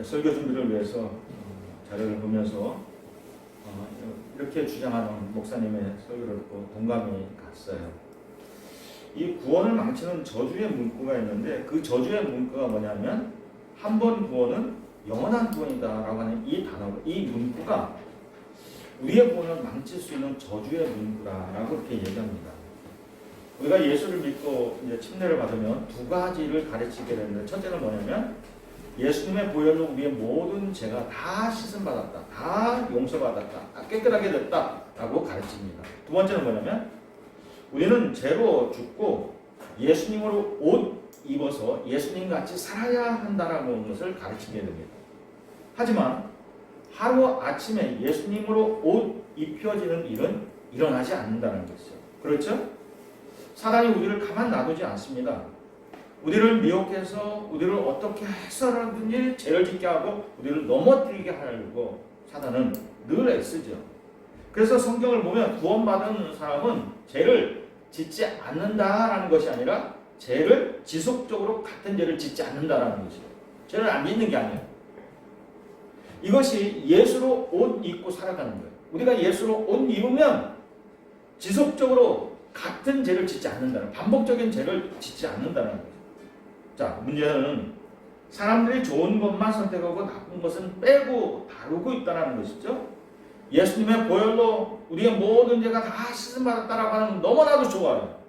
설교 준비를 위해서 자료를 보면서 이렇게 주장하는 목사님의 설교를 듣고 동감이 갔어요. 이 구원을 망치는 저주의 문구가 있는데 그 저주의 문구가 뭐냐면 한 번 구원은 영원한 구원이다라고 하는 이 단어, 이 문구가 우리의 구원을 망칠 수 있는 저주의 문구라고 그렇게 얘기합니다. 우리가 예수를 믿고 이제 침례를 받으면 두 가지를 가르치게 되는데 첫째는 뭐냐면 예수님의 보혈로 우리의 모든 죄가 다 씻음받았다, 다 용서받았다, 다 깨끗하게 됐다라고 가르칩니다. 두 번째는 뭐냐면 우리는 죄로 죽고 예수님으로 옷 입어서 예수님같이 살아야 한다라는 것을 가르치게 됩니다. 하지만 하루 아침에 예수님으로 옷 입혀지는 일은 일어나지 않는다는 것이죠. 그렇죠? 사단이 우리를 가만 놔두지 않습니다. 우리를 미혹해서 우리를 어떻게 해서라든지 죄를 짓게 하고 우리를 넘어뜨리게 하려고 사단은 늘 애쓰죠. 그래서 성경을 보면 구원받은 사람은 죄를 짓지 않는다라는 것이 아니라 죄를 지속적으로 같은 죄를 짓지 않는다라는 것이에요. 죄를 안 짓는 게 아니에요. 이것이 예수로 옷 입고 살아가는 거예요. 우리가 예수로 옷 입으면 지속적으로 같은 죄를 짓지 않는다는, 반복적인 죄를 짓지 않는다는 거죠. 자, 문제는 사람들이 좋은 것만 선택하고 나쁜 것은 빼고 다루고 있다는 것이죠. 예수님의 보혈로 우리의 모든 죄가 다 씻음받았다라고 하는 건 너무나도 좋아요.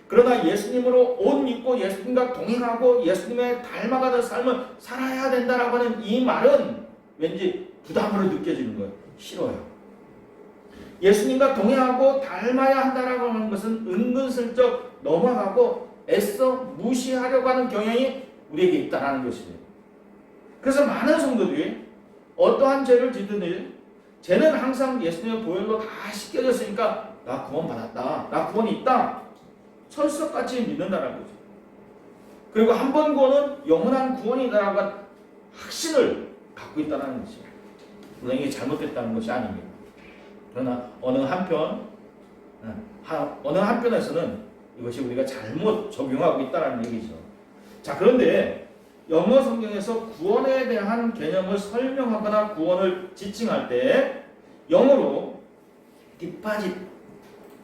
그러나 예수님으로 옷 입고 예수님과 동행하고 예수님의 닮아가는 삶을 살아야 된다라고 하는 이 말은 왠지 부담으로 느껴지는 거예요. 싫어요. 예수님과 동행하고 닮아야 한다라고 하는 것은 은근슬쩍 넘어가고 애써 무시하려고 하는 경향이 우리에게 있다는 것이에요. 그래서 많은 성도들이 어떠한 죄를 짓든지 죄는 항상 예수님의 보혈로 다 씻겨졌으니까 나 구원 받았다, 나 구원이 있다, 철석같이 믿는다는 거죠. 그리고 한 번 구원은 영원한 구원이다라고 하는 확신을 갖고 있다는 것이죠. 물론 이게 잘못됐다는 것이 아닙니다. 그러나 어느 한편에서는 이것이 우리가 잘못 적용하고 있다는 얘기죠. 자, 그런데 영어 성경에서 구원에 대한 개념을 설명하거나 구원을 지칭할 때 영어로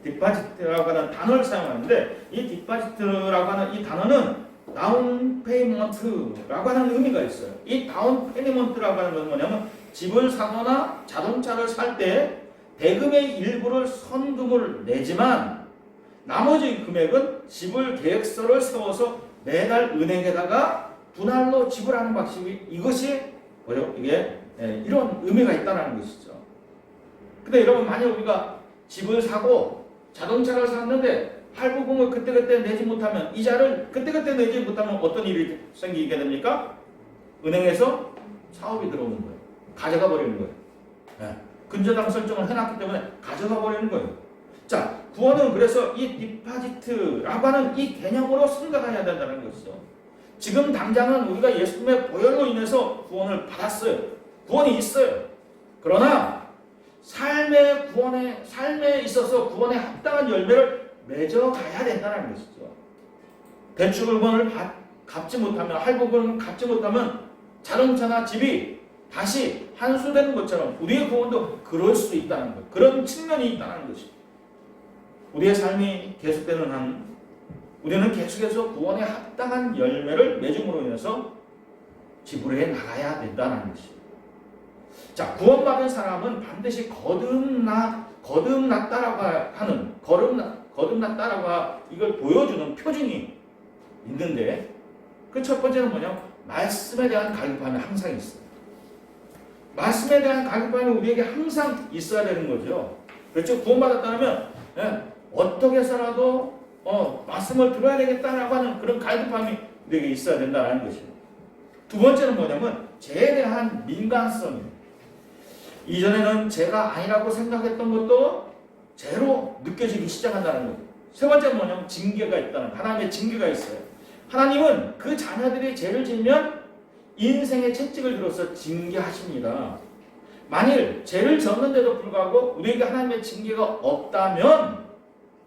디파지트라고 하는 단어를 사용하는데 이 디파지트라고 하는 이 단어는 다운 페이먼트라고 하는 의미가 있어요. 이 다운 페이먼트라고 하는 것은 뭐냐면 집을 사거나 자동차를 살 때 대금의 일부를 선금을 내지만 나머지 금액은 지불 계획서를 세워서 매달 은행에다가 분할로 지불하는 방식이 이것이 뭐죠? 이게 이런 의미가 있다는 것이죠. 근데 여러분 만약 우리가 집을 사고 자동차를 샀는데 할부금을 그때그때 내지 못하면 이자를 그때그때 내지 못하면 어떤 일이 생기게 됩니까? 은행에서 사업이 들어오는 거예요. 가져가 버리는 거예요. 근저당 설정을 해놨기 때문에 가져가 버리는 거예요. 자, 구원은 그래서 이 디파지트라고 하는 이 개념으로 생각해야 된다는 것이죠. 지금 당장은 우리가 예수님의 보혈로 인해서 구원을 받았어요. 구원이 있어요. 그러나 삶에 있어서 구원에 합당한 열매를 맺어가야 된다는 것이죠. 대출금을 갚지 못하면, 할부금을 갚지 못하면 자동차나 집이 다시 환수되는 것처럼 우리의 구원도 그럴 수 있다는 것, 그런 측면이 있다는 것이죠. 우리의 삶이 계속되는 한 우리는 계속해서 구원에 합당한 열매를 맺음으로 인해서 지불해 나가야 된다는 것이죠. 자, 구원받은 사람은 반드시 거듭났다라고 하는 거듭났다라고 이걸 보여주는 표징이 있는데 그 첫 번째는 뭐냐? 말씀에 대한 갈급함이 항상 있어요. 말씀에 대한 갈급함이 우리에게 항상 있어야 되는 거죠. 그렇죠? 구원받았다면 어떻게 해서라도 말씀을 들어야 되겠다라고 하는 그런 갈급함이 우리에게 있어야 된다는 것이에요. 두 번째는 뭐냐면 죄에 대한 민감성이에요. 이전에는 죄가 아니라고 생각했던 것도 죄로 느껴지기 시작한다는 거예요. 세 번째는 뭐냐면 징계가 있다는 거예요. 하나님의 징계가 있어요. 하나님은 그 자녀들이 죄를 지으면 인생의 채찍을 들어서 징계하십니다. 만일 죄를 졌는데도 불구하고 우리에게 하나님의 징계가 없다면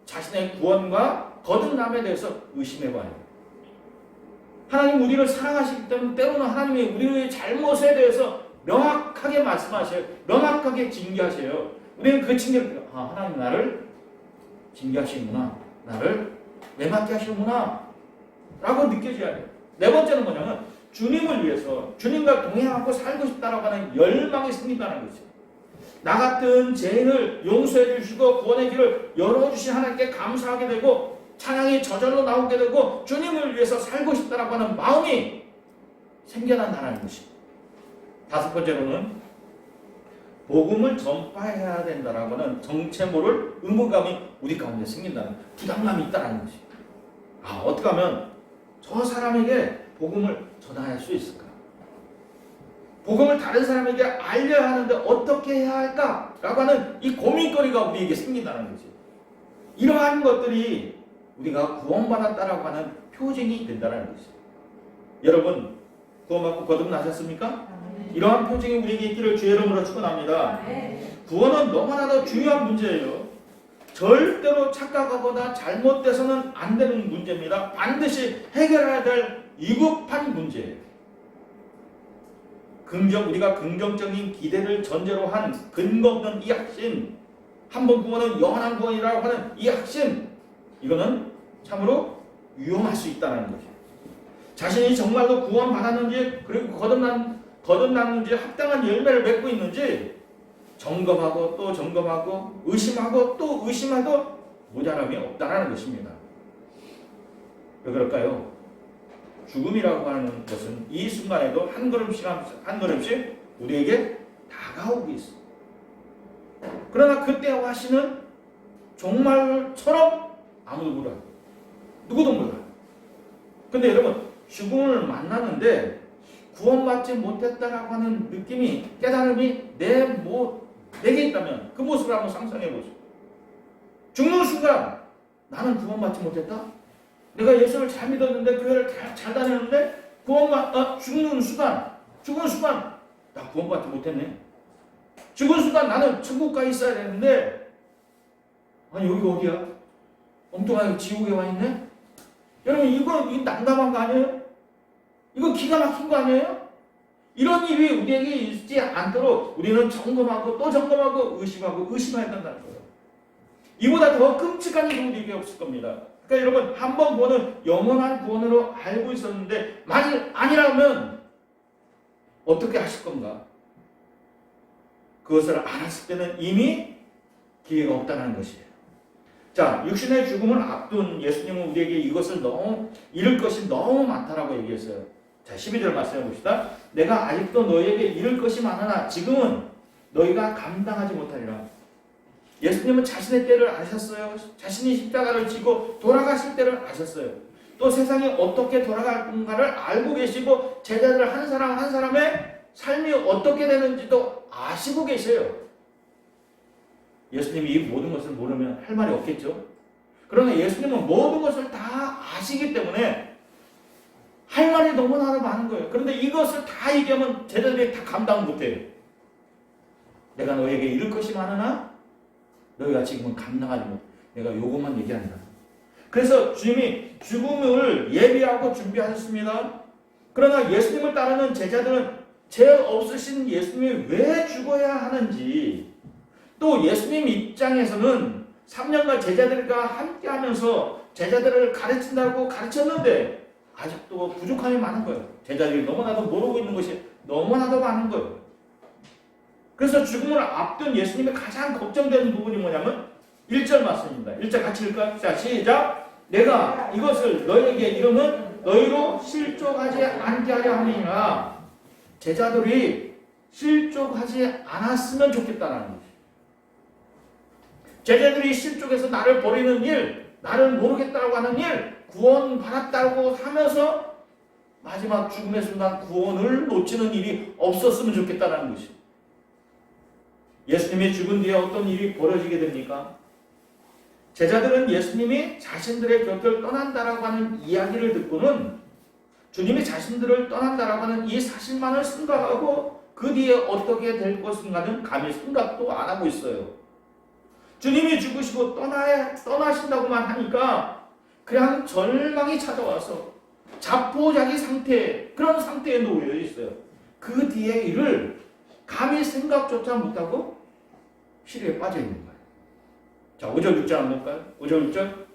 자신의 구원과 거듭남에 대해서 의심해봐요. 하나님 우리를 사랑하시기 때문에 때로는 하나님이 우리의 잘못에 대해서 명확하게 말씀하셔요. 명확하게 징계하셔요. 우리는 그 징계를 하나님 나를 징계하시는구나. 나를 매맞게 하시는구나. 라고 느껴져야 돼요. 네 번째는 뭐냐면 주님을 위해서 주님과 동행하고 살고 싶다라고 하는 열망이 생긴다는 거죠. 나 같은 죄인을 용서해 주시고 구원의 길을 열어주신 하나님께 감사하게 되고 찬양이 저절로 나오게 되고 주님을 위해서 살고 싶다라고 하는 마음이 생겨난다는 것입니다. 다섯 번째로는 복음을 전파해야 된다라고 하는 정체 모를 의무감이 우리 가운데 생긴다는 부담감이 있다는 것입니다. 어떻게 하면 저 사람에게 복음을 전할 수 있을까? 복음을 다른 사람에게 알려야 하는데 어떻게 해야 할까라고 하는 이 고민거리가 우리에게 생긴다는 거지. 이러한 것들이 우리가 구원받았다라고 하는 표징이 된다는 거지. 여러분 구원받고 거듭나셨습니까? 이러한 표징이 우리에게 있기를 주의 이름으로 축원합니다. 구원은 너무나도 중요한 문제예요. 절대로 착각하거나 잘못돼서는 안 되는 문제입니다. 반드시 해결해야 될 위급한 문제예요. 우리가 긍정적인 기대를 전제로 한 근거 없는 이 확신, 한번 구원은 영원한 구원이라고 하는 이 확신, 이거는 참으로 위험할 수 있다는 거죠. 자신이 정말로 구원받았는지 그리고 거듭났는지 합당한 열매를 맺고 있는지 점검하고 또 점검하고 의심하고 또 의심하도 모자람이 없다는 것입니다. 왜 그럴까요? 죽음이라고 하는 것은 이 순간에도 한 걸음씩 우리에게 다가오고 있습니다. 그러나 그때와 시는 종말처럼 아무도 몰라요. 누구도 몰라요. 근데 여러분 죽음을 만나는데 구원받지 못했다라고 하는 느낌이 깨달음이 내게 있다면 그 모습을 한번 상상해 보세요. 죽는 순간 나는 구원받지 못했다? 내가 예수를 잘 믿었는데 교회를 잘 다녔는데 죽는 순간 나 구원받지 못했네. 죽은 순간 나는 천국 가 있어야 되는데 아니 여기 어디야? 엉뚱하게 지옥에 와 있네? 여러분 이거 난감한 거 아니에요? 이거 기가 막힌 거 아니에요? 이런 일이 우리에게 있지 않도록 우리는 점검하고 또 점검하고 의심하고 의심해야 된다는 거예요. 이보다 더 끔찍한 일이 우리에게 없을 겁니다. 그러니까 여러분 한 번 구원은 영원한 구원으로 알고 있었는데 만일 아니라면 어떻게 하실 건가? 그것을 알았을 때는 이미 기회가 없다는 것이에요. 자, 육신의 죽음을 앞둔 예수님은 우리에게 이것을 잃을 것이 너무 많다라고 얘기했어요. 자, 12절 말씀해 봅시다. 내가 아직도 너희에게 잃을 것이 많으나 지금은 너희가 감당하지 못하리라. 예수님은 자신의 때를 아셨어요. 자신이 십자가를 지고 돌아가실 때를 아셨어요. 또 세상이 어떻게 돌아갈 건가를 알고 계시고 제자들 한 사람 한 사람의 삶이 어떻게 되는지도 아시고 계세요. 예수님이 이 모든 것을 모르면 할 말이 없겠죠. 그러나 예수님은 모든 것을 다 아시기 때문에 할 말이 너무나도 많은 거예요. 그런데 이것을 다 얘기하면 제자들이 다 감당 못해요. 내가 너에게 잃을 것이 많으나 너희가 지금은 감당하지 못해. 내가 요것만 얘기한다. 그래서 주님이 죽음을 예비하고 준비하셨습니다. 그러나 예수님을 따르는 제자들은 죄 없으신 예수님이 왜 죽어야 하는지, 또 예수님 입장에서는 3년간 제자들과 함께하면서 제자들을 가르친다고 가르쳤는데 아직도 부족함이 많은 거예요. 제자들이 너무나도 모르고 있는 것이 너무나도 많은 거예요. 그래서 죽음을 앞둔 예수님이 가장 걱정되는 부분이 뭐냐면 1절 말씀입니다. 1절 같이 읽을까요? 자, 시작. 내가 이것을 너희에게 이름은 너희로 실족하지 않게 하려 함이니라. 제자들이 실족하지 않았으면 좋겠다는 거죠. 제자들이 실족해서 나를 버리는 일, 나를 모르겠다고 하는 일, 구원 받았다고 하면서 마지막 죽음의 순간 구원을 놓치는 일이 없었으면 좋겠다는 것이. 예수님이 죽은 뒤에 어떤 일이 벌어지게 됩니까? 제자들은 예수님이 자신들의 곁을 떠난다라고 하는 이야기를 듣고는 주님이 자신들을 떠난다라고 하는 이 사실만을 생각하고 그 뒤에 어떻게 될 것인가는 감히 생각도 안 하고 있어요. 주님이 죽으시고 떠나신다고만 하니까 그냥 절망이 찾아와서 자포자기 상태, 그런 상태에 놓여 있어요. 그 뒤에 일을 감히 생각조차 못하고 시리에 빠져 있는 거예요. 자, 5절 6절 한번 볼까요? 5절 6절.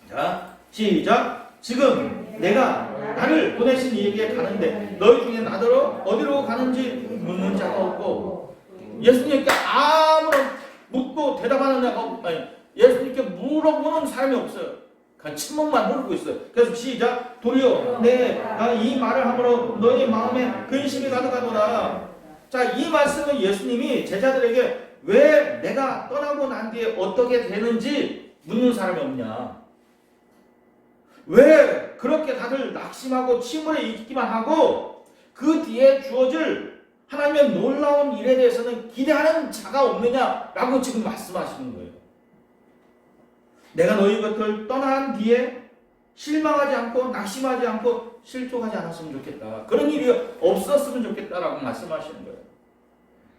자, 시작. 지금 내가 나를 보내신 이에게 가는데 너희 중에 나더러 어디로 가는지 묻는 자가 없고, 예수님께 아무런 묻고 대답하는 자가 없고, 예수님께 물어보는 사람이 없어요. 그냥 침묵만 흐르고 있어요. 그래서 시작. 도리어 내가 이 말을 함으로 너희 마음에 근심이 가득하도다. 자, 이 말씀은 예수님이 제자들에게 왜 내가 떠나고 난 뒤에 어떻게 되는지 묻는 사람이 없냐, 왜 그렇게 다들 낙심하고 침울해 있기만 하고 그 뒤에 주어질 하나님의 놀라운 일에 대해서는 기대하는 자가 없느냐라고 지금 말씀하시는 거예요. 내가 너희 곁을 떠난 뒤에 실망하지 않고 낙심하지 않고 실족하지 않았으면 좋겠다, 그런 일이 없었으면 좋겠다라고 말씀하시는 거예요.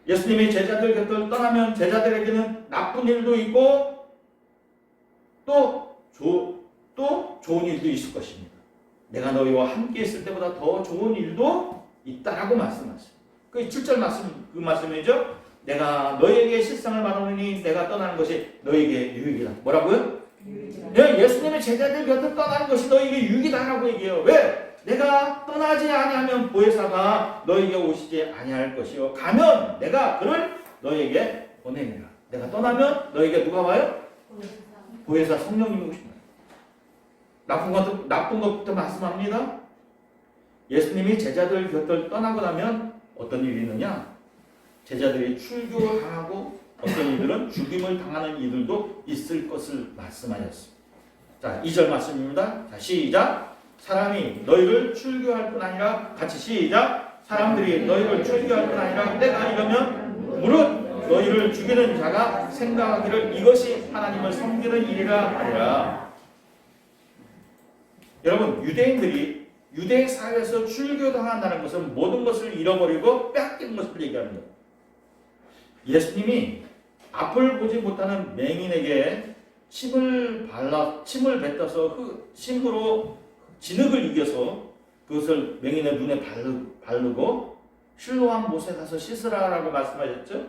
예수님이 제자들 곁을 떠나면 제자들에게는 나쁜 일도 있고 또 좋은 일도 있을 것입니다. 내가 너희와 함께 있을 때보다 더 좋은 일도 있다라고 말씀하세요. 그 7절 말씀, 그 말씀이죠. 내가 너희에게 실상을 말하노니 내가 떠나는 것이 너희에게 유익이다. 뭐라고요? 네, 예수님의 제자들 곁을 떠나는 것이 너희에게 유익이다라고 얘기해요. 왜? 내가 떠나지 아니하면 보혜사가 너희에게 오시지 아니할 것이요, 가면 내가 그를 너희에게 보내리라. 내가 떠나면 너희에게 누가 와요? 보혜사 성령님이 오십니다. 나쁜 것부터 말씀합니다. 예수님이 제자들 곁을 떠나고 나면 어떤 일이 있느냐? 제자들이 출교당하고 어떤 이들은 죽임을 당하는 이들도 있을 것을 말씀하셨습니다. 자, 2절 말씀입니다. 자, 시작. 사람이 너희를 출교할 뿐 아니라, 같이 시작. 사람들이 너희를 출교할 뿐 아니라 때가 이르면 무릇 너희를 죽이는 자가 생각하기를 이것이 하나님을 섬기는 일이라 하리라. 여러분, 유대인들이 유대 사회에서 출교당한다는 것은 모든 것을 잃어버리고 빼앗기는 것을 얘기합니다. 예수님이 앞을 보지 못하는 맹인에게 침을 뱉어서 그 침으로 진흙을 이겨서 그것을 맹인의 눈에 바르고 실로암 못에 가서 씻으라라고 말씀하셨죠.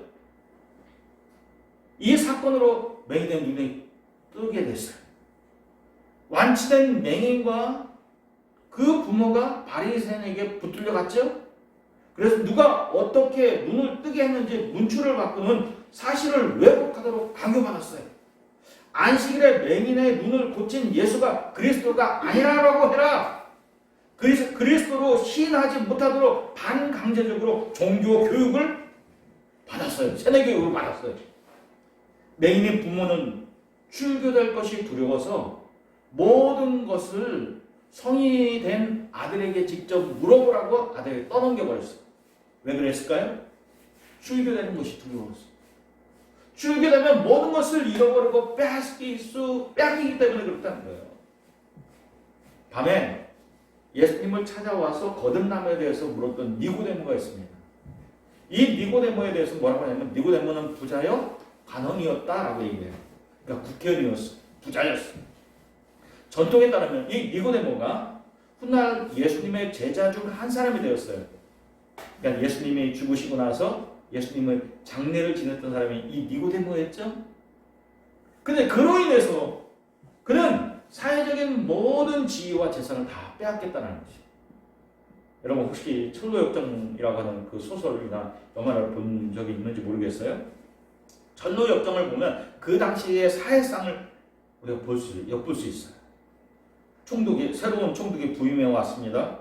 이 사건으로 맹인의 눈이 뜨게 됐어요. 완치된 맹인과 그 부모가 바리새인에게 붙들려 갔죠. 그래서 누가 어떻게 눈을 뜨게 했는지 문출을 바꾸는 사실을 왜곡하도록 강요받았어요. 안식일에 맹인의 눈을 고친 예수가 그리스도가 아니라고 해라. 그리스도로 시인하지 못하도록 반강제적으로 종교 교육을 받았어요. 세뇌 교육을 받았어요. 맹인의 부모는 출교될 것이 두려워서 모든 것을 성인이 된 아들에게 직접 물어보라고 아들에게 떠넘겨버렸어요. 왜 그랬을까요? 출교되는 것이 두려워서. 출교되면 모든 것을 잃어버리고 빼앗기기 때문에 그렇다는 거예요. 밤에 예수님을 찾아와서 거듭남에 대해서 물었던 니고데모가 있습니다. 이 니고데모에 대해서 뭐라고 하냐면, 니고데모는 부자요 관원이었다라고 얘기해요. 그러니까 국회의원이었어, 부자였어. 전통에 따르면 이 니고데모가 훗날 예수님의 제자 중 한 사람이 되었어요. 그러니까 예수님이 죽으시고 나서 예수님의 장례를 지냈던 사람이 이 니고데모였죠. 근데 그로 인해서 그는 사회적인 모든 지위와 재산을 다 빼앗겠다는 것이에요. 여러분, 혹시 철로역정이라고 하는 그 소설이나 영화를 본 적이 있는지 모르겠어요. 철로역정을 보면 그 당시의 사회상을 우리가 엿볼 수 있어요. 새로운 총독이 부임해 왔습니다.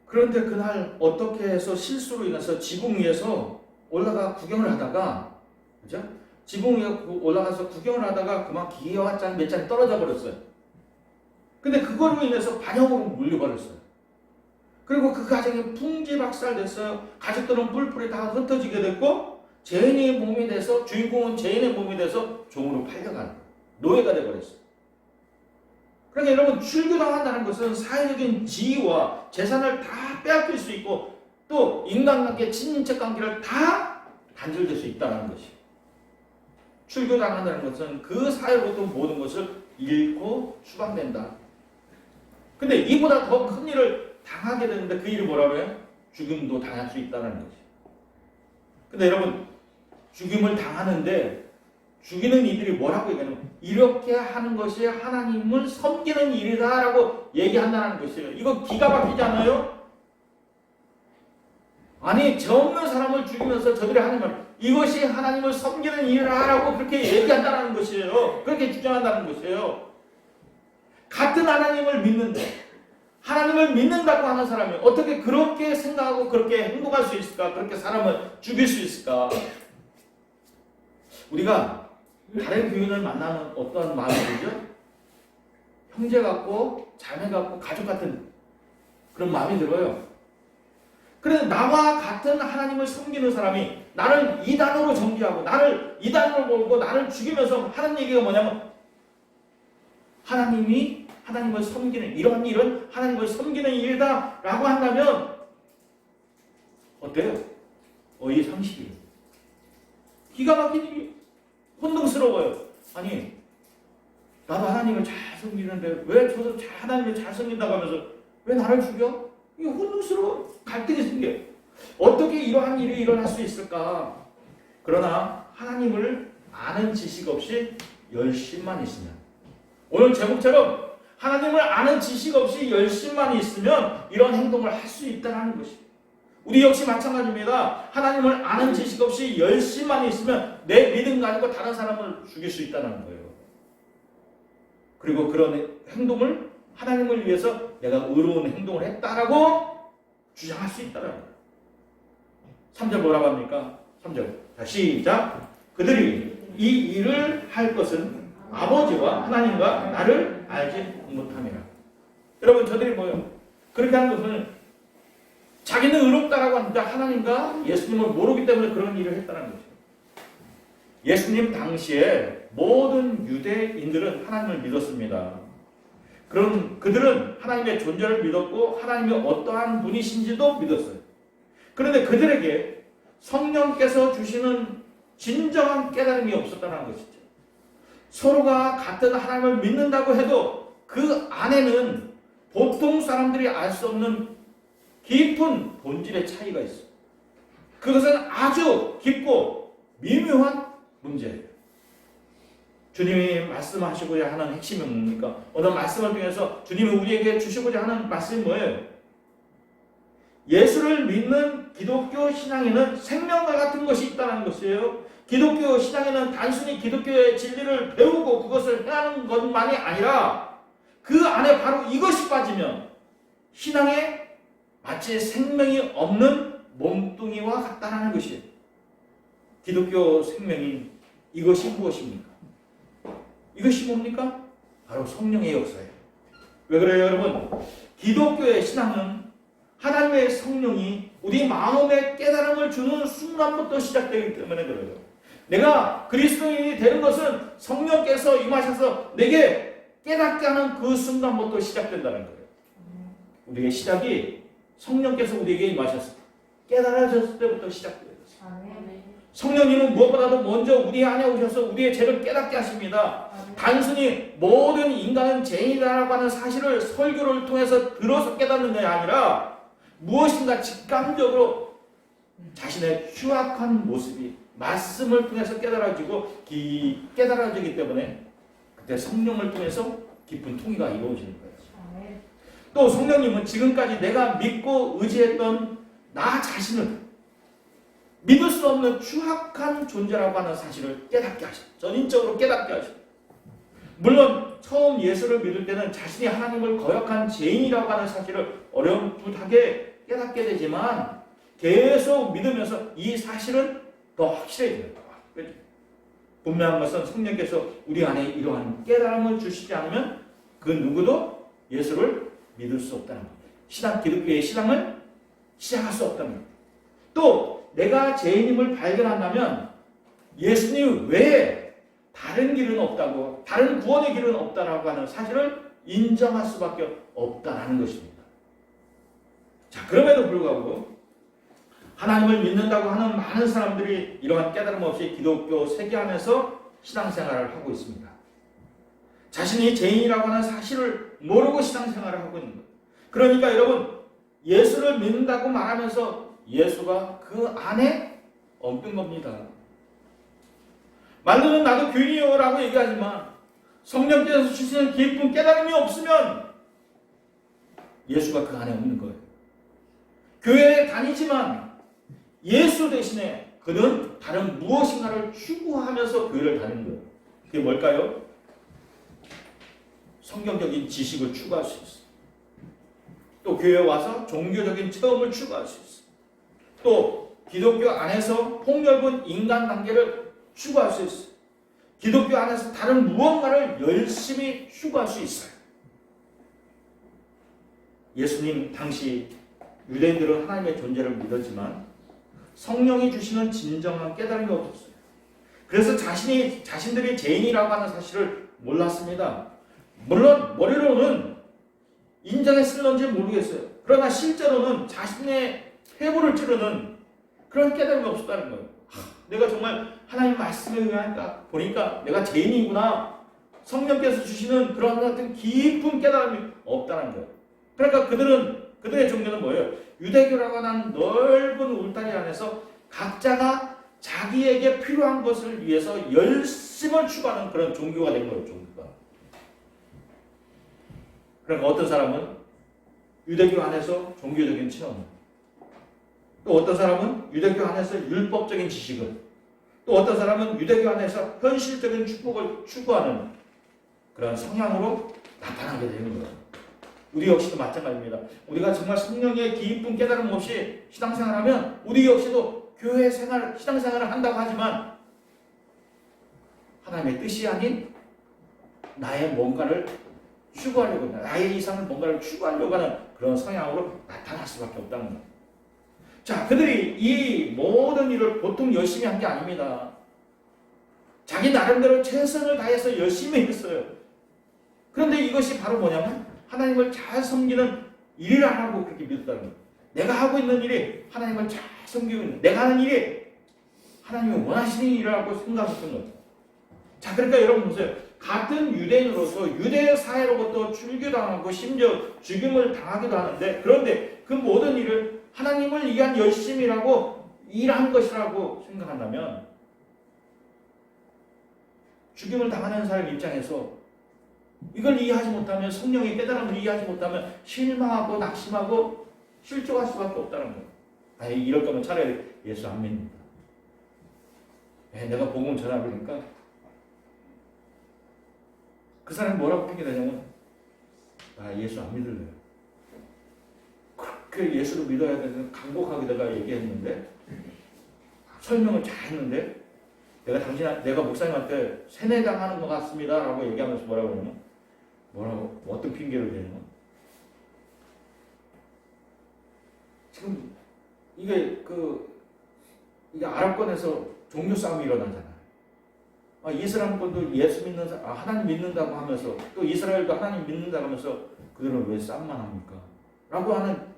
그런데 그날 어떻게 해서 실수로 인해서 지붕 위에서 올라가 구경을 하다가, 그죠? 지붕 위에 올라가서 구경을 하다가 그만 기계와 몇 장이 떨어져 버렸어요. 근데 그걸로 인해서 반역으로 물려버렸어요. 그리고 그 가정이 풍지박살됐어요. 가족들은 뿔뿔이 다 흩어지게 됐고, 죄인의 몸이 돼서, 주인공은 죄인의 몸이 돼서 종으로 팔려가는 거예요. 노예가 돼버렸어요. 그러니까 여러분, 출교당한다는 것은 사회적인 지위와 재산을 다 빼앗길 수 있고, 또 인간관계, 친인척 관계를 다 단절될 수 있다는 것이에요. 출교당한다는 것은 그 사회로부터 모든 것을 잃고 추방된다. 근데 이보다 더 큰 일을 당하게 되는데 그 일이 뭐라고 해요? 죽음도 당할 수 있다는 거지. 근데 여러분, 죽임을 당하는데 죽이는 이들이 뭐라고 얘기하냐면 이렇게 하는 것이 하나님을 섬기는 일이다라고 얘기한다는 것이에요. 이거 기가 막히지 않아요? 아니, 죄 없는 사람을 죽이면서 저들이 하는 말, 이것이 하나님을 섬기는 일이라고 그렇게 얘기한다는 것이에요. 그렇게 주장한다는 것이에요. 같은 하나님을 믿는데, 하나님을 믿는다고 하는 사람이 어떻게 그렇게 생각하고 그렇게 행동할 수 있을까? 그렇게 사람을 죽일 수 있을까? 우리가 다른 교인을 만나는 어떤 마음이 들죠? 형제 같고 자매 같고 가족 같은 그런 마음이 들어요. 그래서 나와 같은 하나님을 섬기는 사람이 나를 이단으로 정죄하고 나를 이단으로 몰고 나를 죽이면서 하는 얘기가 뭐냐면 하나님이 하나님을 섬기는 이런 일은 하나님을 섬기는 일이다 라고 한다면 어때요? 어이상식이에요. 기가 막힌 일이 혼동스러워요. 아니, 나도 하나님을 잘 섬기는데 왜 저도 하나님을 잘 섬긴다고 하면서 왜 나를 죽여? 이게 혼동스러워. 갈등이 생겨. 어떻게 이러한 일이 일어날 수 있을까? 그러나 하나님을 아는 지식 없이 열심만 있으면, 오늘 제목처럼 하나님을 아는 지식 없이 열심만 있으면 이런 행동을 할 수 있다는 것입니다. 우리 역시 마찬가지입니다. 하나님을 아는 지식 없이 열심만 있으면 내 믿음 가지고 다른 사람을 죽일 수 있다는 거예요. 그리고 그런 행동을 하나님을 위해서 내가 의로운 행동을 했다라고 주장할 수 있다는 거예요. 3절 뭐라고 합니까? 3절. 자, 시작. 그들이 이 일을 할 것은 아버지와 하나님과 나를 알지 못함이라. 여러분, 저들이 뭐예요? 그렇게 하는 것은 자기는 의롭다라고 하는데 하나님과 예수님을 모르기 때문에 그런 일을 했다는 거죠. 예수님 당시에 모든 유대인들은 하나님을 믿었습니다. 그런 그들은 하나님의 존재를 믿었고 하나님이 어떠한 분이신지도 믿었어요. 그런데 그들에게 성령께서 주시는 진정한 깨달음이 없었다는 것이죠. 서로가 같은 하나님을 믿는다고 해도 그 안에는 보통 사람들이 알 수 없는 깊은 본질의 차이가 있어요. 그것은 아주 깊고 미묘한 문제예요. 주님이 말씀하시고자 하는 핵심이 뭡니까? 어느 말씀을 통해서 주님이 우리에게 주시고자 하는 말씀이 뭐예요? 예수를 믿는 기독교 신앙에는 생명과 같은 것이 있다는 것이에요. 기독교 신앙에는 단순히 기독교의 진리를 배우고 그것을 행하는 것만이 아니라 그 안에 바로 이것이 빠지면 신앙에 마치 생명이 없는 몸뚱이와 같다는 것이에요. 기독교 생명인 이것이 무엇입니까? 이것이 뭡니까? 바로 성령의 역사예요. 왜 그래요, 여러분? 기독교의 신앙은 하나님의 성령이 우리 마음에 깨달음을 주는 순간부터 시작되기 때문에 그래요. 내가 그리스도인이 되는 것은 성령께서 임하셔서 내게 깨닫게 하는 그 순간부터 시작된다는 거예요. 우리의 시작이 성령께서 우리에게 임하셨을 때, 깨달아졌을 때부터 시작돼요. 성령님은 무엇보다도 먼저 우리 안에 오셔서 우리의 죄를 깨닫게 하십니다. 단순히 모든 인간은 죄인이라고 하는 사실을 설교를 통해서 들어서 깨닫는 게 아니라 무엇인가 직감적으로 자신의 휴학한 모습이 말씀을 통해서 깨달아지기 때문에 그때 성령을 통해서 깊은 통의가 이루어지는 거예요. 또 성령님은 지금까지 내가 믿고 의지했던 나 자신을 믿을 수 없는 추악한 존재라고 하는 사실을 깨닫게 하십니다. 전인적으로 깨닫게 하십니다. 물론 처음 예수를 믿을 때는 자신이 하나님을 거역한 죄인이라고 하는 사실을 어렴풋하게 깨닫게 되지만 계속 믿으면서 이 사실은 더 확실해져요. 분명한 것은 성령께서 우리 안에 이러한 깨달음을 주시지 않으면 그 누구도 예수를 믿을 수 없다는 겁니다. 기독교의 신앙을 시작할 수 없다는 겁니다. 또 내가 죄인임을 발견한다면 예수님 외에 다른 길은 없다고, 다른 구원의 길은 없다라고 하는 사실을 인정할 수밖에 없다는 것입니다. 자, 그럼에도 불구하고 하나님을 믿는다고 하는 많은 사람들이 이러한 깨달음 없이 기독교 세계 안에서 신앙생활을 하고 있습니다. 자신이 죄인이라고 하는 사실을 모르고 신앙생활을 하고 있는 거예요. 그러니까 여러분, 예수를 믿는다고 말하면서 예수가 그 안에 없는 겁니다. 말로는 나도 교인이요라고 얘기하지만 성령께서 주시는 깊은 깨달음이 없으면 예수가 그 안에 없는 거예요. 교회에 다니지만 예수 대신에 그는 다른 무엇인가를 추구하면서 교회를 다니는 거예요. 그게 뭘까요? 성경적인 지식을 추구할 수 있어요. 또 교회에 와서 종교적인 체험을 추구할 수 있어요. 또 기독교 안에서 폭넓은 인간관계를 추구할 수 있어요. 기독교 안에서 다른 무언가를 열심히 추구할 수 있어요. 예수님 당시 유대인들은 하나님의 존재를 믿었지만 성령이 주시는 진정한 깨달음이 없었어요. 그래서 자신들이 죄인이라고 하는 사실을 몰랐습니다. 물론 머리로는 인정했을런지 모르겠어요. 그러나 실제로는 자신의 폐부를 찌르는 그런 깨달음이 없었다는 거예요. 내가 정말 하나님 말씀에 의하니까 보니까 내가 죄인이구나. 성령께서 주시는 그런 같은 깊은 깨달음이 없다는 거예요. 그러니까 그들의 종교는 뭐예요? 유대교라고 하는 넓은 울타리 안에서 각자가 자기에게 필요한 것을 위해서 열심을 추구하는 그런 종교가 된 거예요. 종교가. 그러니까 어떤 사람은 유대교 안에서 종교적인 체험, 또 어떤 사람은 유대교 안에서 율법적인 지식을, 또 어떤 사람은 유대교 안에서 현실적인 축복을 추구하는 그런 성향으로 나타나게 되는 거예요. 우리 역시도 마찬가지입니다. 우리가 정말 성령의 깊은 깨달음 없이 신앙생활하면 우리 역시도 교회 생활, 신앙생활을 한다고 하지만 하나님의 뜻이 아닌 나의 뭔가를 추구하려고 하는, 나의 이상을 뭔가를 추구하려고 하는 그런 성향으로 나타날 수밖에 없다는 거예요. 자, 그들이 이 모든 일을 보통 열심히 한 게 아닙니다. 자기 나름대로 최선을 다해서 열심히 했어요. 그런데 이것이 바로 뭐냐면 하나님을 잘 섬기는 일이라고 그렇게 믿었다는 거예요. 내가 하고 있는 일이 하나님을 잘 섬기고 있는, 내가 하는 일이 하나님이 원하시는 일이라고 생각했던 거죠. 자, 그러니까 여러분 보세요. 같은 유대인으로서 유대 사회로부터 출교당하고 심지어 죽임을 당하기도 하는데, 그런데 그 모든 일을 하나님을 위한 열심이라고 일한 것이라고 생각한다면 죽임을 당하는 사람 입장에서 이걸 이해하지 못하면, 성령의 깨달음을 이해하지 못하면 실망하고 낙심하고 실족할 수밖에 없다는 거예요. 아니, 이럴 거면 차라리 예수 안 믿는다. 내가 복음 전하니까 그 사람이 뭐라고 핑계대냐면 예수 안 믿을래요. 그렇게 예수를 믿어야 되는 강곡하게 내가 얘기했는데, 설명을 잘 했는데, 내가 목사님한테 세뇌당하는 것 같습니다 라고 얘기하면서 뭐라고 하냐면, 어떤 핑계를 대냐면, 지금 이게 아랍권에서 종교 싸움이 일어나잖아요. 이스라엘권도 예수 믿는 사람, 하나님 믿는다고 하면서, 또 이스라엘도 하나님 믿는다고 하면서 그들은 왜 싸움만 합니까? 라고 하는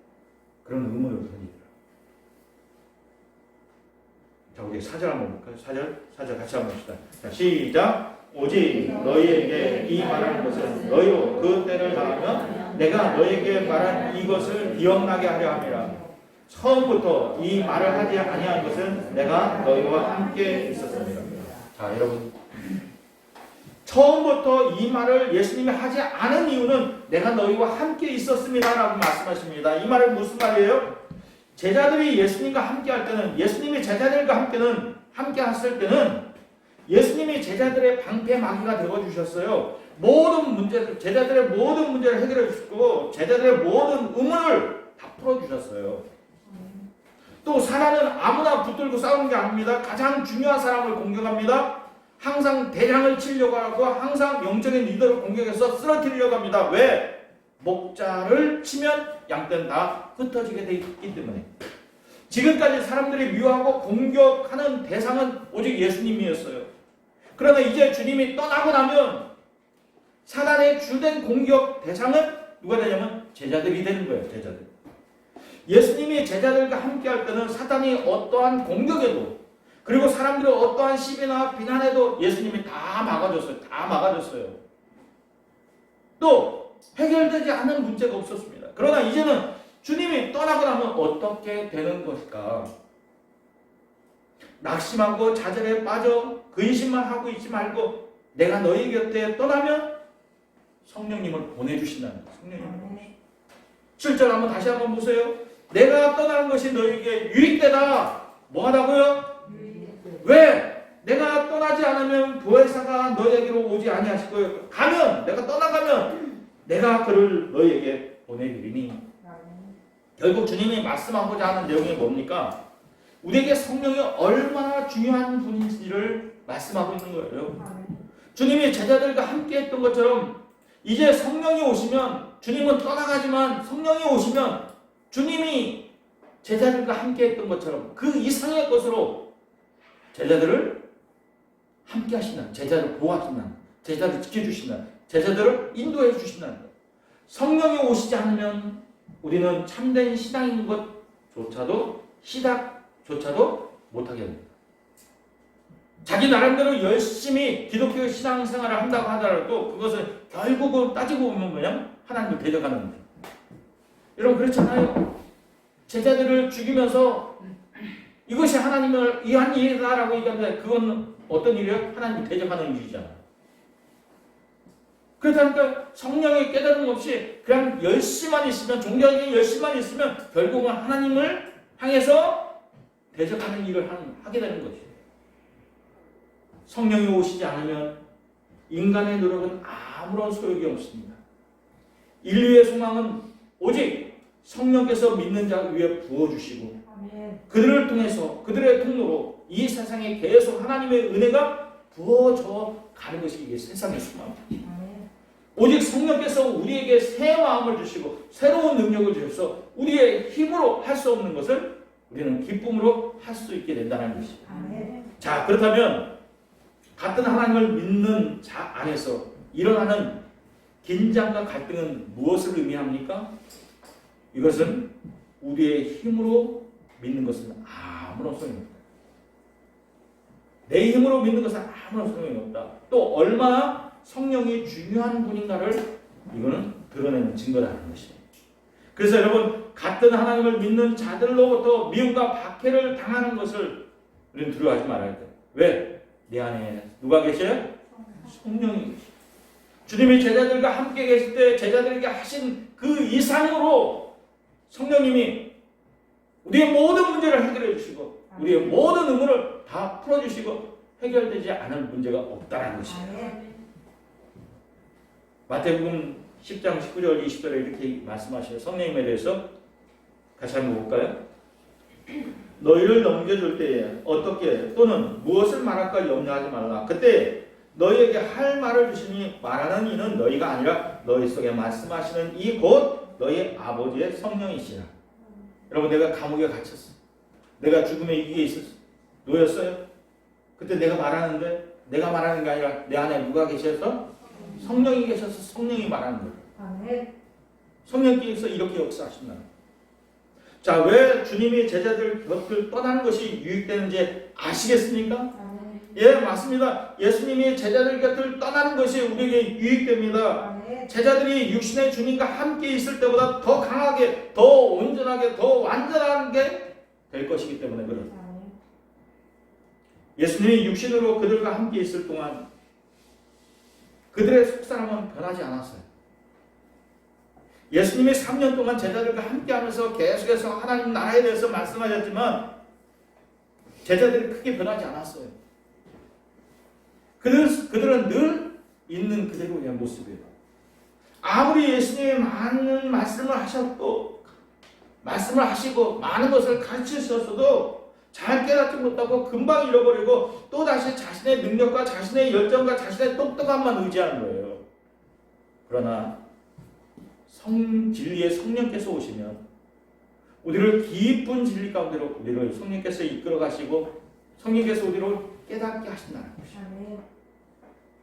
그런 의문을 던지더라고요. 자, 우리 4절 한번 볼까요? 4절 같이 한번 봅시다. 자, 시작. 오직 너희에게 이 말하는 것은 너희로 그 때를 당하면 내가 너희에게 말한 이것을 기억나게 하려 함이라. 처음부터 이 말을 하지 아니한 것은 내가 너희와 함께 있었습니다. 자, 여러분, 처음부터 이 말을 예수님이 하지 않은 이유는 내가 너희와 함께 있었습니다 라고 말씀하십니다. 이 말은 무슨 말이에요? 제자들이 예수님과 함께 할 때는, 예수님이 제자들과 함께 했을 때는 예수님이 제자들의 방패막이가 되어주셨어요. 제자들의 모든 문제를 해결해 주시고 제자들의 모든 의문을 다 풀어주셨어요. 또 사단은 아무나 붙들고 싸우는 게 아닙니다. 가장 중요한 사람을 공격합니다. 항상 대장을 치려고 하고 항상 영적인 리더를 공격해서 쓰러뜨리려고 합니다. 왜? 목자를 치면 양떼는 다 흩어지게 되어 있기 때문에. 지금까지 사람들이 미워하고 공격하는 대상은 오직 예수님이었어요. 그러나 이제 주님이 떠나고 나면 사단의 주된 공격 대상은 누가 되냐면 제자들이 되는 거예요. 제자들. 예수님이 제자들과 함께 할 때는 사단이 어떠한 공격에도, 그리고 사람들이 어떠한 시비나 비난에도 예수님이 다 막아줬어요. 또 해결되지 않는 문제가 없었습니다. 그러나 이제는 주님이 떠나고 나면 어떻게 되는 것일까? 낙심하고 좌절에 빠져 근심만 하고 있지 말고 내가 너희 곁에 떠나면 성령님을 보내주신다는 거예요. 성령님을. 7절 한번 다시 한번 보세요. 내가 떠나는 것이 너희에게 유익되다. 뭐 하다고요? 왜? 내가 떠나지 않으면 보혜사가 너희에게로 오지 아니하실 거예요. 가면, 내가 떠나가면 내가 그를 너희에게 보내주리니. 결국 주님이 말씀하고자 하는 내용이 뭡니까? 우리에게 성령이 얼마나 중요한 분인지를 말씀하고 있는 거예요. 주님이 제자들과 함께 했던 것처럼 이제 성령이 오시면, 주님은 떠나가지만 성령이 오시면 주님이 제자들과 함께 했던 것처럼 그 이상의 것으로 제자들을 함께 하신다. 제자를 보호하신다. 제자를 지켜주신다. 제자들을 인도해 주신다. 성령이 오시지 않으면 우리는 참된 신앙인 것조차도 시작조차도 못하게 됩니다. 자기 나름대로 열심히 기독교 신앙생활을 한다고 하더라도 그것은 결국은 따지고 보면 그냥 하나님을 대적하는 거예요. 여러분 그렇잖아요. 제자들을 죽이면서 이것이 하나님을 위한 일이다라고 얘기하는데 그건 어떤 일이에요? 하나님을 대적하는 일이잖아요. 그렇다니까 성령의 깨달음 없이 그냥 열심만 있으면, 종교적인 열심만 있으면 결국은 하나님을 향해서 대적하는 일을 하게 되는 것이에요. 성령이 오시지 않으면 인간의 노력은 아무런 소용이 없습니다. 인류의 소망은 오직 성령께서 믿는 자 위에 부어주시고 그들을 통해서, 그들의 통로로 이 세상에 계속 하나님의 은혜가 부어져 가는 것이 이게 세상의 소망입니다. 오직 성령께서 우리에게 새 마음을 주시고 새로운 능력을 주셔서 우리의 힘으로 할 수 없는 것을 우리는 기쁨으로 할 수 있게 된다는 것입니다. 자, 그렇다면 같은 하나님을 믿는 자 안에서 일어나는 긴장과 갈등은 무엇을 의미합니까? 이것은 우리의 힘으로 믿는 것은 아무런 소용이 없다. 내 힘으로 믿는 것은 아무런 소용이 없다. 또 얼마나 성령이 중요한 분인가를 이거는 드러내는 증거라는 것입니다. 그래서 여러분, 같은 하나님을 믿는 자들로부터 미움과 박해를 당하는 것을 우리는 두려워하지 말아야 돼요. 왜? 내 안에 누가 계셔요? 성령이 계셔요. 주님이 제자들과 함께 계실 때 제자들에게 하신 그 이상으로 성령님이 우리의 모든 문제를 해결해 주시고 우리의 모든 의문을 다 풀어주시고 해결되지 않은 문제가 없다는 것이에요. 마태복음 10장 19절 20절에 이렇게 말씀하시는 성령님에 대해서 같이 한번 볼까요? 너희를 넘겨줄 때에 어떻게 또는 무엇을 말할까 염려하지 말라. 그때 너희에게 할 말을 주시니 말하는 이는 너희가 아니라 너희 속에 말씀하시는 이 곧 너희 아버지의 성령이시라. 여러분, 내가 감옥에 갇혔어. 내가 죽음의 위기에 있었어. 놓였어요. 그때 내가 말하는데 내가 말하는 게 아니라 내 안에 누가 계셔서? 성령이 계셔서 성령이 말하는 거예요. 성령께서 이렇게 역사하신다. 자, 왜 주님이 제자들 곁을 떠나는 것이 유익되는지 아시겠습니까? 예, 맞습니다. 예수님이 제자들 곁을 떠나는 것이 우리에게 유익됩니다. 제자들이 육신의 주님과 함께 있을 때보다 더 강하게, 더 온전하게, 더 완전하게 될 것이기 때문에 그렇습니다. 예수님이 육신으로 그들과 함께 있을 동안 그들의 속사람은 변하지 않았어요. 예수님이 3년 동안 제자들과 함께하면서 계속해서 하나님 나라에 대해서 말씀하셨지만 제자들이 크게 변하지 않았어요. 그들은 늘 있는 그대로의 모습이에요. 아무리 예수님이 많은 말씀을 하시고 많은 것을 가르치셨어도 잘 깨닫지 못하고 금방 잃어버리고 또다시 자신의 능력과 자신의 열정과 자신의 똑똑함만 의지하는 거예요. 그러나 진리의 성령께서 오시면 우리를 깊은 진리 가운데로 우리를 성령께서 이끌어 가시고 성령께서 우리를 깨닫게 하신다는 것이죠.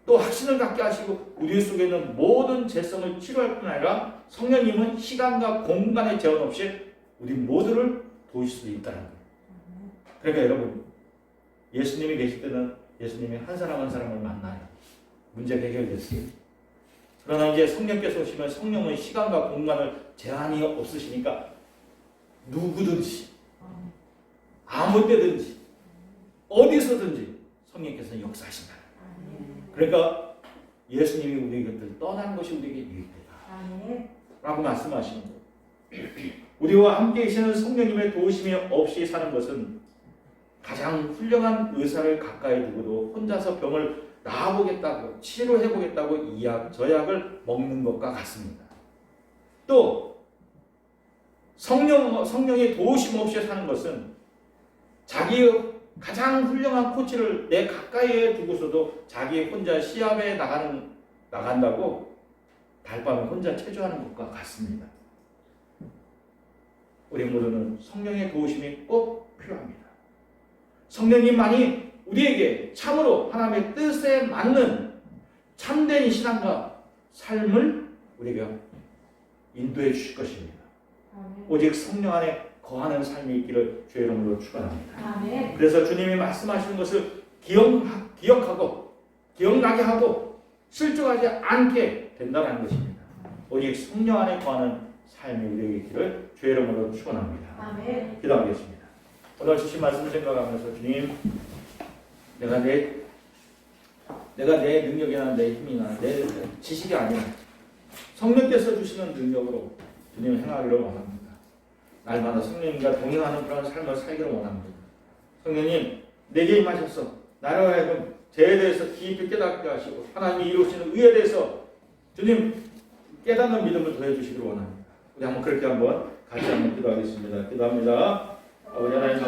또 확신을 갖게 하시고 우리 속에 있는 모든 죄성을 치료할 뿐 아니라 성령님은 시간과 공간의 제한 없이 우리 모두를 도우실 수 있다는 거예요. 그러니까 여러분, 예수님이 계실 때는 예수님이 한 사람 한 사람을 만나요. 문제가 해결됐어요. 그러나 이제 성령께서 오시면 성령은 시간과 공간을 제한이 없으시니까 누구든지 아무 때든지 어디서든지 성령께서는 역사하신다. 그러니까 예수님이 우리 곁을 떠난 것이 우리에게 유익되다 라고 말씀하시는 거예요. 우리와 함께 계시는 성령님의 도우심이 없이 사는 것은 가장 훌륭한 의사를 가까이 두고도 혼자서 병을 나아보겠다고 치료해보겠다고 이 약 저 약을 먹는 것과 같습니다. 또 성령의 도우심 없이 사는 것은 자기의 가장 훌륭한 코치를 내 가까이에 두고서도 자기 혼자 시합에 나간다고 달밤에 혼자 체조하는 것과 같습니다. 우리 모두는 성령의 도우심이 꼭 필요합니다. 성령님만이 우리에게 참으로 하나님의 뜻에 맞는 참된 신앙과 삶을 우리가 인도해 주실 것입니다. 오직 성령 안에 거하는 삶이 있기를 주의 이름으로 축원합니다. 그래서 주님이 말씀하시는 것을 기억하고 기억나게 하고 실족하지 않게 된다는 것입니다. 오직 성령 안에 거하는 삶이 우리에게 있기를 주의 이름으로 축원합니다. 기도하겠습니다. 오늘 주신 말씀 생각하면서 주님, 내가 내 능력이나 내 힘이나 내 지식이 아니라 성령께서 주시는 능력으로 주님 행하기를 원합니다. 날마다 성령님과 동행하는 그런 삶을 살기를 원합니다. 성령님, 내게 임하셔서 나로 하여금 죄에 대해서 깊이 깨닫게 하시고 하나님이 이루시는 의에 대해서 주님 깨닫는 믿음을 더해 주시기를 원합니다. 우리 한번 그렇게 한번 같이 한번 기도하겠습니다. 기도합니다. 아버지 하나님